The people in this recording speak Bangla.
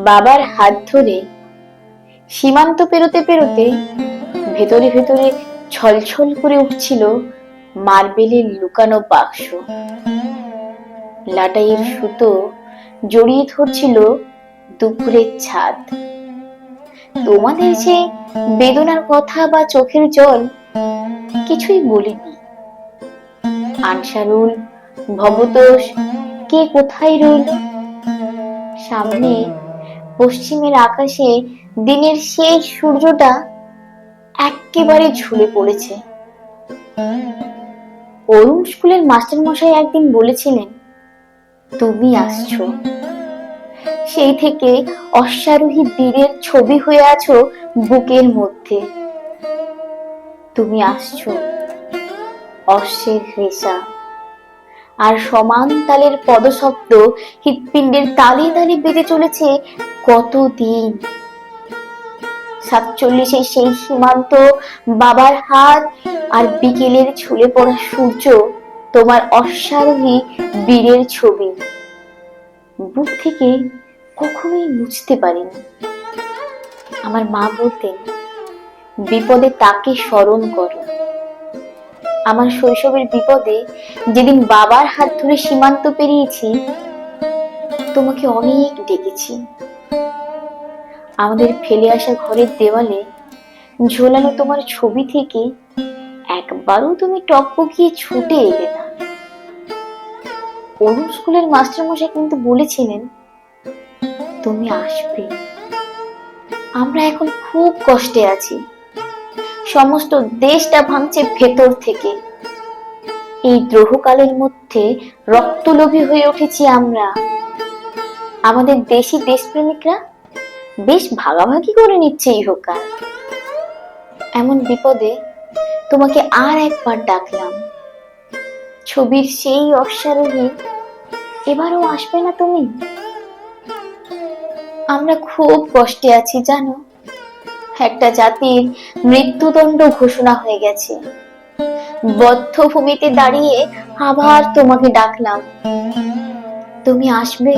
বাবার হাত ধরে সীমান্ত পেরোতে পেরোতে ভেতরে ভেতরে ছলছল করে উঠছিল মার্বেলের লুকানো বাক্স। লাটাইয়ের সুতো জড়িয়ে ধরছিল দুপুরের ছাদ। তোমাদের যে বেদনার কথা বা চোখের জল কিছুই বলিনি। আনসারুল, ভবতোষ কে কোথায় রইল? সামনে পশ্চিমের আকাশে দিনের সেই সূর্যটা একেবারে ঝুলে পড়েছে। অরুণ স্কুলের মাস্টার মশাই একদিন বলেছিলেন, তুমি আসছো। সেই থেকে অশ্বারোহী বীরের ছবি হয়ে আছো বুকের মধ্যে। তুমি আসছো, অশ্বের রেশা আর সমান তালের পদশব্দ হৃৎপিণ্ডের তালে তালে বেজে চলেছে কতদিন। 47 সেই সীমান্ত, বাবার হাত আর বিকেলের ঝুলে পড়া সূর্য তোমার অশ্বারোহী বীরের ছবি বুক থেকে কখনোই মুছতে পারিনি। আমার মা বলতেন, বিপদে তাকে স্মরণ করো। আমার শৈশবের বিপদে যেদিন বাবার হাত ধরে সীমান্ত পেরিয়েছি, তোমাকে অনেক ডেকেছি। আমাদের ফেলে আসা ঘরের দেওয়ালে ঝোলানো তোমার ছবি থেকে একবারও তুমি টকবকিয়ে ছুটে এলে না। অরুণ স্কুলের মাস্টারমশাই কিন্তু বলেছিলেন, তুমি আসবে। আমরা এখন খুব কষ্টে আছি, সমস্ত দেশটা ভাঙছে ভেতর থেকে। এই দ্রোহকালের মধ্যে রক্তলোভী হয়ে উঠেছি আমরা। আমাদের দেশি দেশপ্রেমিকরা বেশ ভাগাভাগি করে নিচ্ছে ইহকাল। এমন বিপদে তোমাকে আর একবার ডাকলাম। ছবির সেই অশ্বারোহী, এবারও আসবে না তুমি? আমরা খুব কষ্টে আছি জানো। একটা জাতির মৃত্যুদণ্ড ঘোষণা হয়ে গেছে। বদ্ধ ভূমিতে দাঁড়িয়ে আবার তোমাকে ডাকলাম, তুমি আসবে?